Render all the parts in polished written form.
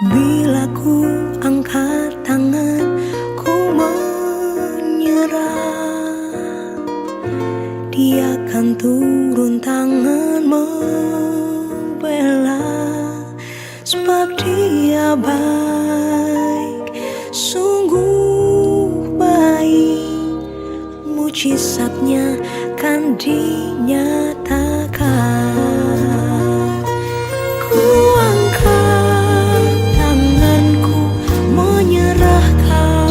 Bila ku angkat tangan, ku menyerah. Dia akan turun tangan membela, sebab Dia baik, sungguh baik. Mujizatnya kan dinyatakan. Ku angkat tanganku menyerahkan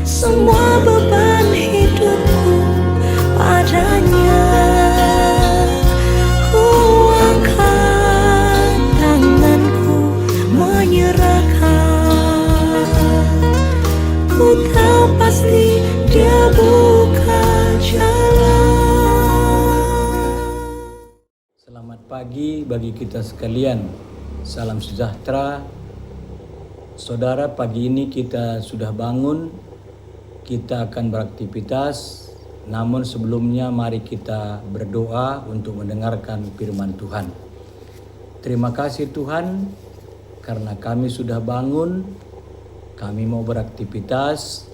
semua beban hidupku padanya. Ku angkat tanganku menyerahkan. Ku tahu pasti Dia buka jalan. Selamat pagi bagi kita sekalian. Salam sejahtera. Saudara, pagi ini kita sudah bangun. Kita akan beraktivitas. Namun sebelumnya mari kita berdoa untuk mendengarkan firman Tuhan. Terima kasih Tuhan karena kami sudah bangun. Kami mau beraktivitas.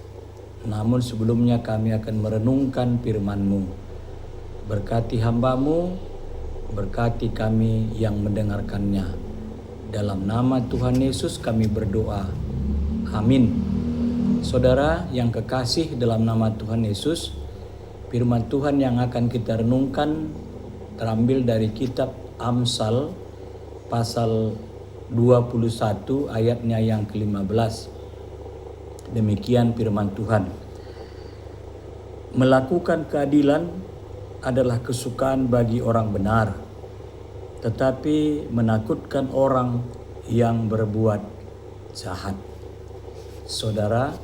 Namun sebelumnya kami akan merenungkan firman-Mu. Berkati hamba-Mu, berkati kami yang mendengarkannya. Dalam nama Tuhan Yesus kami berdoa. Amin. Saudara yang kekasih dalam nama Tuhan Yesus, firman Tuhan yang akan kita renungkan terambil dari kitab Amsal pasal 21 ayatnya yang ke-15. Demikian firman Tuhan. Melakukan keadilan adalah kesukaan bagi orang benar, tetapi menakutkan orang yang berbuat jahat. Saudara,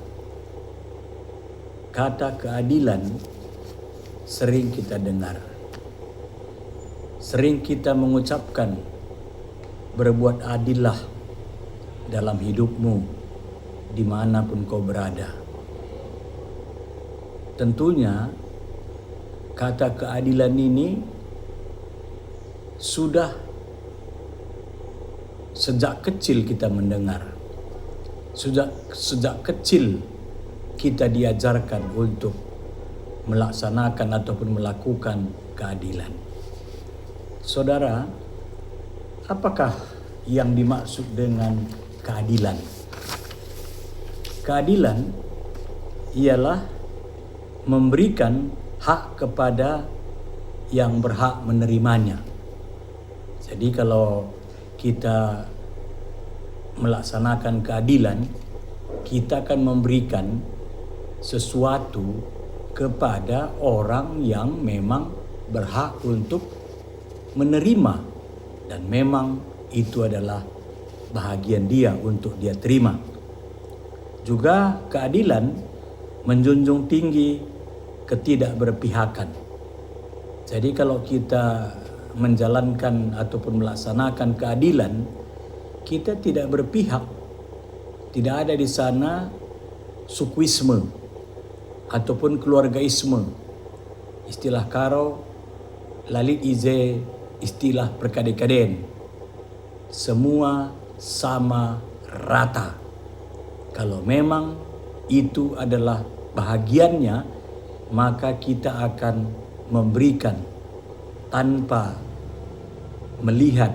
kata keadilan sering kita dengar. Sering kita mengucapkan, berbuat adillah dalam hidupmu dimanapun kau berada. Tentunya kata keadilan ini sudah sejak kecil kita mendengar. Sejak kecil kita diajarkan untuk melaksanakan ataupun melakukan keadilan. Saudara, apakah yang dimaksud dengan keadilan? Keadilan ialah memberikan hak kepada yang berhak menerimanya. Jadi kalau kita melaksanakan keadilan, kita akan memberikan sesuatu kepada orang yang memang berhak untuk menerima, dan memang itu adalah bahagian dia untuk dia terima. Juga keadilan menjunjung tinggi ketidakberpihakan. Jadi kalau kita menjalankan ataupun melaksanakan keadilan, kita tidak berpihak. Tidak ada di sana sukuisme ataupun keluargaisme. Istilah karo lalit ize istilah perkade-kaden. Semua sama rata. Kalau memang itu adalah bahagiannya, maka kita akan memberikan tanpa melihat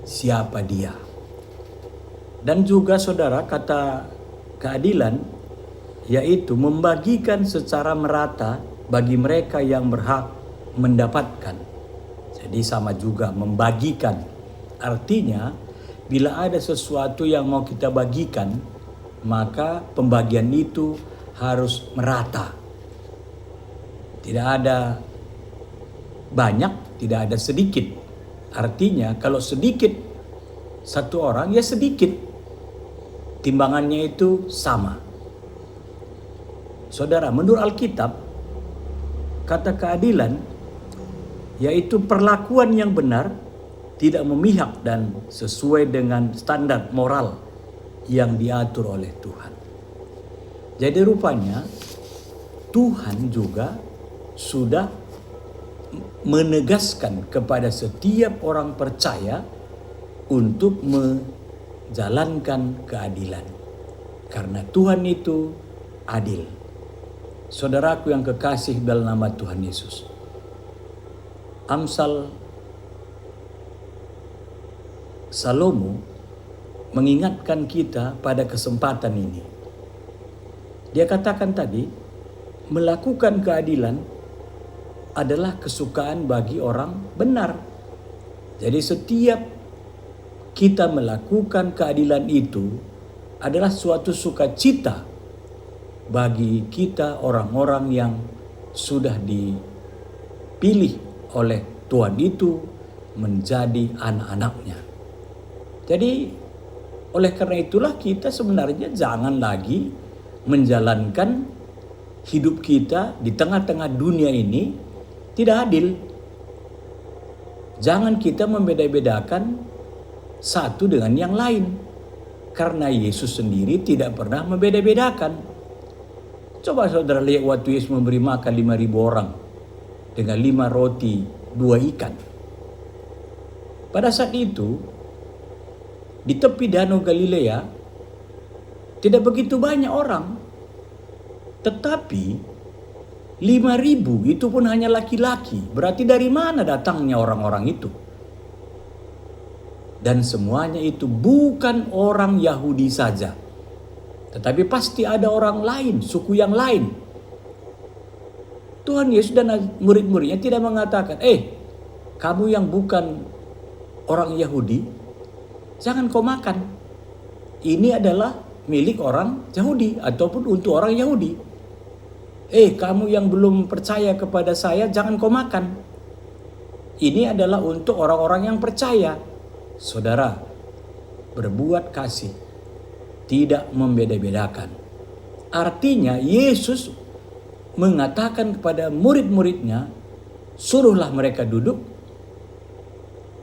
siapa dia. Dan juga saudara, kata keadilan yaitu membagikan secara merata bagi mereka yang berhak mendapatkan. Jadi sama juga membagikan. Artinya bila ada sesuatu yang mau kita bagikan, maka pembagian itu harus merata. Tidak ada banyak, tidak ada sedikit. Artinya kalau sedikit satu orang, ya sedikit. Timbangannya itu sama. Saudara, menurut Alkitab, kata keadilan yaitu perlakuan yang benar, tidak memihak dan sesuai dengan standar moral yang diatur oleh Tuhan. Jadi rupanya Tuhan juga sudah menegaskan kepada setiap orang percaya untuk menjalankan keadilan. Karena Tuhan itu adil. Saudaraku yang kekasih dalam nama Tuhan Yesus. Amsal Salomo mengingatkan kita pada kesempatan ini. Dia katakan tadi, melakukan keadilan adalah kesukaan bagi orang benar. Jadi setiap kita melakukan keadilan itu adalah suatu sukacita bagi kita orang-orang yang sudah dipilih oleh Tuhan itu menjadi anak-anaknya. Jadi oleh karena itulah kita sebenarnya jangan lagi menjalankan hidup kita di tengah-tengah dunia ini tidak adil. Jangan kita membeda-bedakan satu dengan yang lain. Karena Yesus sendiri tidak pernah membeda-bedakan. Coba saudara lihat waktu Yesus memberi makan 5.000 orang dengan 5 roti 2 ikan. Pada saat itu di tepi Danau Galilea tidak begitu banyak orang. Tetapi 5.000 itu pun hanya laki-laki. Berarti dari mana datangnya orang-orang itu? Dan semuanya itu bukan orang Yahudi saja. Tetapi pasti ada orang lain, suku yang lain. Tuhan Yesus dan murid-muridnya tidak mengatakan, kamu yang bukan orang Yahudi, jangan kau makan. Ini adalah milik orang Yahudi ataupun untuk orang Yahudi. Kamu yang belum percaya kepada saya, jangan kau makan. Ini adalah untuk orang-orang yang percaya. Saudara, berbuat kasih tidak membeda-bedakan. Artinya Yesus mengatakan kepada murid-muridnya, suruhlah mereka duduk.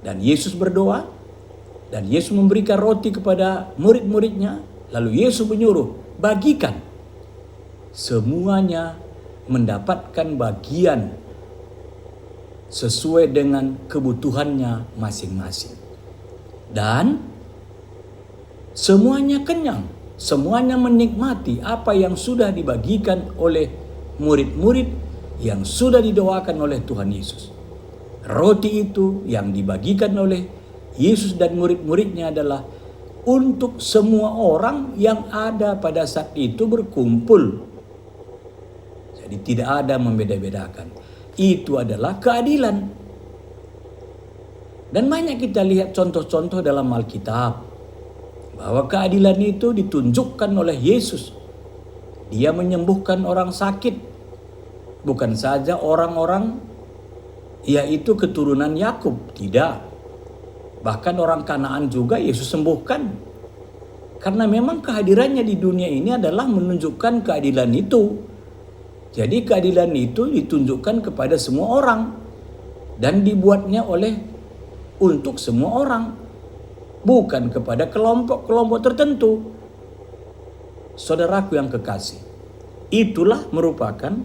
Dan Yesus berdoa. Dan Yesus memberikan roti kepada murid-muridnya. Lalu Yesus menyuruh, bagikan. Semuanya mendapatkan bagian sesuai dengan kebutuhannya masing-masing. Dan semuanya kenyang. Semuanya menikmati apa yang sudah dibagikan oleh murid-murid yang sudah didoakan oleh Tuhan Yesus. Roti itu yang dibagikan oleh Yesus dan murid-muridnya adalah untuk semua orang yang ada pada saat itu berkumpul. Jadi tidak ada membeda-bedakan. Itu adalah keadilan. Dan banyak kita lihat contoh-contoh dalam Alkitab bahwa keadilan itu ditunjukkan oleh Yesus. Dia menyembuhkan orang sakit. Bukan saja orang-orang yaitu keturunan Yakub, tidak. Bahkan orang Kanaan juga Yesus sembuhkan. Karena memang kehadirannya di dunia ini adalah menunjukkan keadilan itu. Jadi keadilan itu ditunjukkan kepada semua orang. Dan dibuatnya untuk semua orang. Bukan kepada kelompok-kelompok tertentu. Saudaraku yang kekasih, itulah merupakan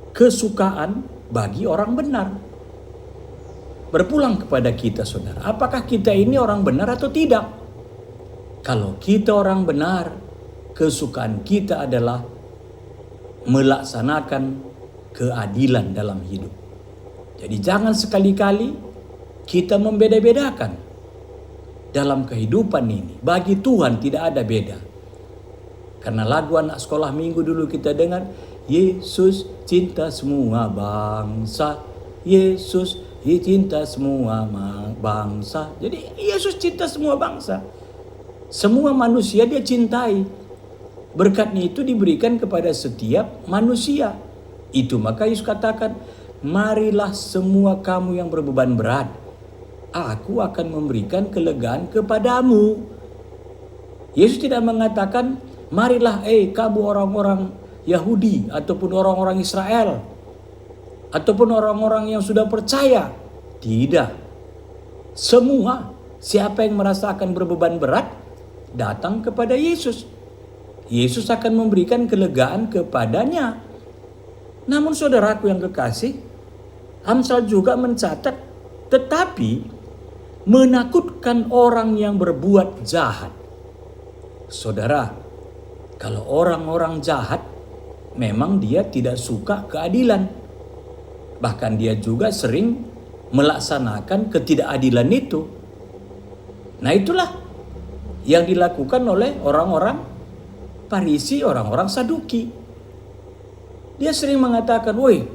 kesukaan bagi orang benar. Berpulang kepada kita, saudara. Apakah kita ini orang benar atau tidak? Kalau kita orang benar, kesukaan kita adalah melaksanakan keadilan dalam hidup. Jadi jangan sekali-kali kita membeda-bedakan dalam kehidupan ini. Bagi Tuhan tidak ada beda. Karena lagu anak sekolah minggu dulu kita dengar, Yesus cinta semua bangsa. Yesus cinta semua bangsa. Jadi Yesus cinta semua bangsa. Semua manusia dia cintai. Berkatnya itu diberikan kepada setiap manusia. Itu maka Yesus katakan, marilah semua kamu yang berbeban berat. Aku akan memberikan kelegaan kepadamu. Yesus tidak mengatakan, marilah kamu orang-orang Yahudi ataupun orang-orang Israel ataupun orang-orang yang sudah percaya. Tidak. Semua, siapa yang merasakan berbeban berat, datang kepada Yesus. Yesus akan memberikan kelegaan kepadanya. Namun saudaraku yang kekasih, Amsal juga mencatat, tetapi menakutkan orang yang berbuat jahat. Saudara, kalau orang-orang jahat memang dia tidak suka keadilan. Bahkan dia juga sering melaksanakan ketidakadilan itu. Nah, itulah yang dilakukan oleh orang-orang Farisi, orang-orang Saduki. Dia sering mengatakan, "Woi,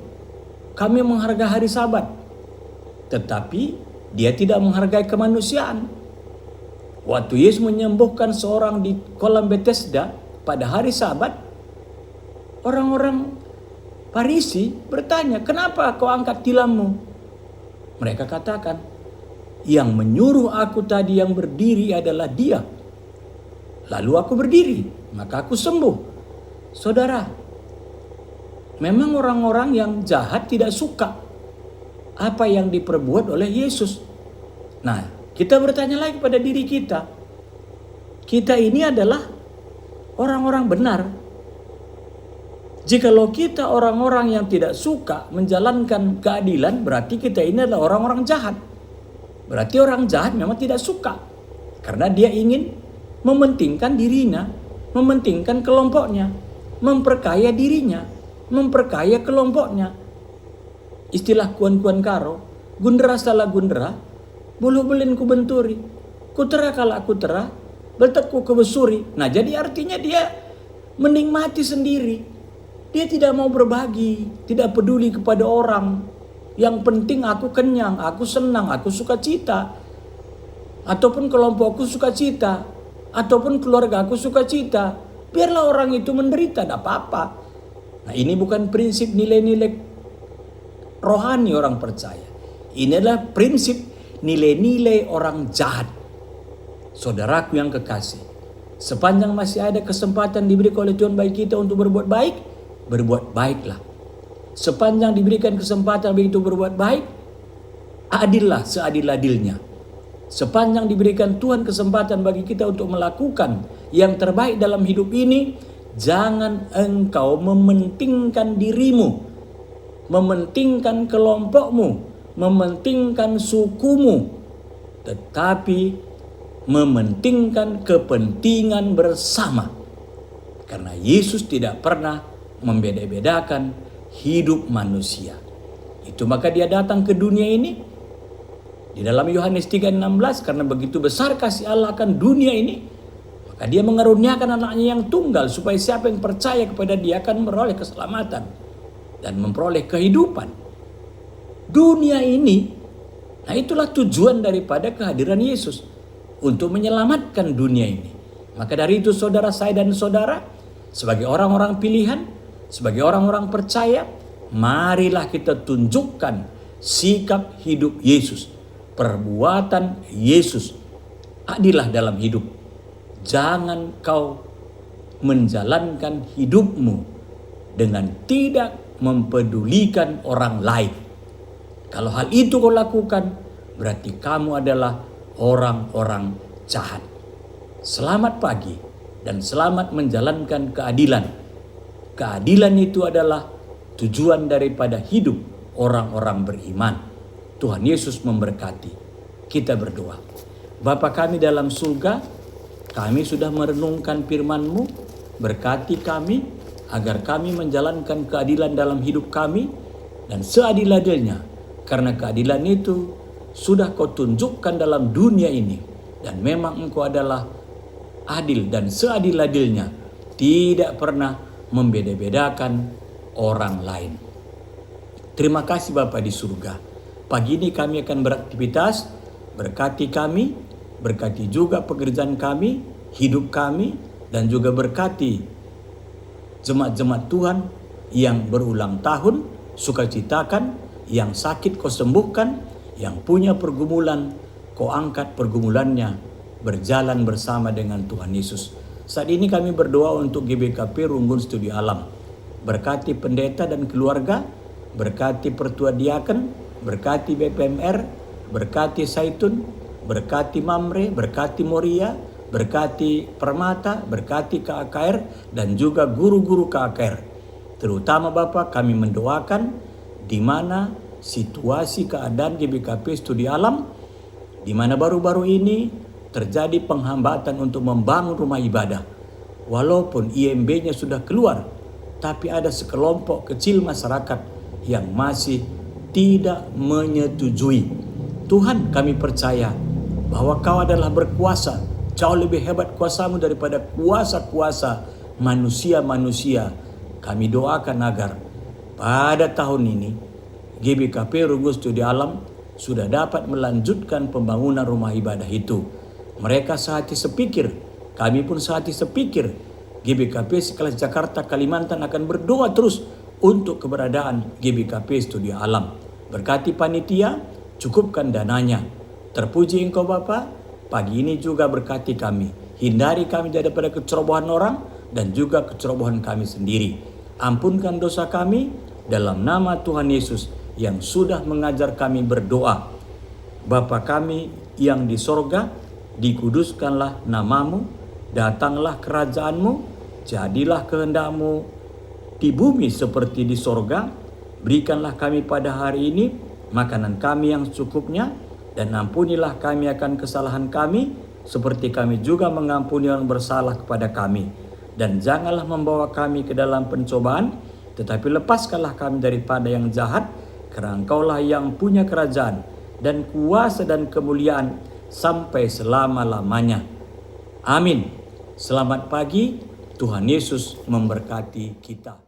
kami menghargai hari Sabat." Tetapi dia tidak menghargai kemanusiaan. Waktu Yesus menyembuhkan seorang di kolam Bethesda pada hari Sabat, orang-orang Farisi bertanya, "Kenapa kau angkat tilammu?" Mereka katakan, "Yang menyuruh aku tadi yang berdiri adalah dia. Lalu aku berdiri, maka aku sembuh." Saudara, memang orang-orang yang jahat tidak suka apa yang diperbuat oleh Yesus. Nah, kita bertanya lagi pada diri kita. Kita ini adalah orang-orang benar. Jikalau kita orang-orang yang tidak suka menjalankan keadilan, berarti kita ini adalah orang-orang jahat. Berarti orang jahat memang tidak suka. Karena dia ingin mementingkan dirinya, mementingkan kelompoknya, memperkaya dirinya, memperkaya kelompoknya. Istilah kuan-kuan karo, gundera salah gundera, bulu belin ku benturi, kutera kala kutera, beltet ku kebesuri. Nah, jadi artinya dia menikmati sendiri. Dia tidak mau berbagi, tidak peduli kepada orang. Yang penting aku kenyang, aku senang, aku suka cita. Ataupun kelompokku suka cita, ataupun keluarga aku suka cita. Biarlah orang itu menderita, tidak apa-apa. Nah, ini bukan prinsip nilai-nilai rohani orang percaya. Ini adalah prinsip nilai-nilai orang jahat. Saudaraku yang kekasih, sepanjang masih ada kesempatan diberikan oleh Tuhan bagi kita untuk berbuat baik, berbuat baiklah. Sepanjang diberikan kesempatan begitu berbuat baik, adillah seadil-adilnya. Sepanjang diberikan Tuhan kesempatan bagi kita untuk melakukan yang terbaik dalam hidup ini, jangan engkau mementingkan dirimu, mementingkan kelompokmu, mementingkan sukumu, tetapi mementingkan kepentingan bersama. Karena Yesus tidak pernah membeda-bedakan hidup manusia. Itu maka dia datang ke dunia ini. Di dalam Yohanes 3:16, karena begitu besar kasih Allah akan dunia ini, maka dia mengaruniakan anaknya yang tunggal, supaya siapa yang percaya kepada dia akan memperoleh keselamatan dan memperoleh kehidupan. Dunia ini, nah itulah tujuan daripada kehadiran Yesus, untuk menyelamatkan dunia ini. Maka dari itu saudara saya dan saudara, sebagai orang-orang pilihan, sebagai orang-orang percaya, marilah kita tunjukkan sikap hidup Yesus, perbuatan Yesus. Adillah dalam hidup. Jangan kau menjalankan hidupmu dengan tidak mempedulikan orang lain. Kalau hal itu kau lakukan, berarti kamu adalah orang-orang jahat. Selamat pagi dan selamat menjalankan keadilan. Keadilan itu adalah tujuan daripada hidup orang-orang beriman. Tuhan Yesus memberkati. Kita berdoa. Bapa kami dalam surga, kami sudah merenungkan firman-Mu. Berkati kami agar kami menjalankan keadilan dalam hidup kami dan seadil-adilnya. Karena keadilan itu sudah kau tunjukkan dalam dunia ini. Dan memang engkau adalah adil dan seadil-adilnya. Tidak pernah membeda-bedakan orang lain. Terima kasih Bapa di surga. Pagi ini kami akan beraktivitas. Berkati kami. Berkati juga pekerjaan kami. Hidup kami. Dan juga berkati jemaat-jemaat Tuhan yang berulang tahun. Sukacitakan. Yang sakit kau sembuhkan, yang punya pergumulan kau angkat pergumulannya, berjalan bersama dengan Tuhan Yesus. Saat ini kami berdoa untuk GBKP Runggun Studi Alam. Berkati pendeta dan keluarga, berkati pertua diaken, berkati BPMR, berkati Saitun, berkati Mamre, berkati Moria, berkati Permata, berkati KAKR, dan juga guru-guru KAKR. Terutama Bapak, kami mendoakan di mana situasi keadaan GBKP Studi Alam di mana baru-baru ini terjadi penghambatan untuk membangun rumah ibadah. Walaupun IMB-nya sudah keluar, tapi ada sekelompok kecil masyarakat yang masih tidak menyetujui. Tuhan, kami percaya bahwa Kau adalah berkuasa, jauh lebih hebat kuasa-Mu daripada kuasa-kuasa manusia-manusia. Kami doakan agar pada tahun ini GBKP Rugus Studi Alam sudah dapat melanjutkan pembangunan rumah ibadah itu. Mereka sehati sepikir, kami pun sehati sepikir, GBKP sekelas Jakarta Kalimantan akan berdoa terus untuk keberadaan GBKP Studi Alam. Berkati panitia, cukupkan dananya. Terpuji Engkau Bapa, pagi ini juga berkati kami. Hindari kami daripada kecerobohan orang dan juga kecerobohan kami sendiri. Ampunkan dosa kami dalam nama Tuhan Yesus yang sudah mengajar kami berdoa. Bapa kami yang di sorga, dikuduskanlah namamu, datanglah kerajaanmu, jadilah kehendak-Mu di bumi seperti di sorga. Berikanlah kami pada hari ini makanan kami yang secukupnya, dan ampunilah kami akan kesalahan kami, seperti kami juga mengampuni orang bersalah kepada kami. Dan janganlah membawa kami ke dalam pencobaan, tetapi lepaskanlah kami daripada yang jahat, karena Engkaulah yang punya kerajaan dan kuasa dan kemuliaan sampai selama-lamanya. Amin. Selamat pagi, Tuhan Yesus memberkati kita.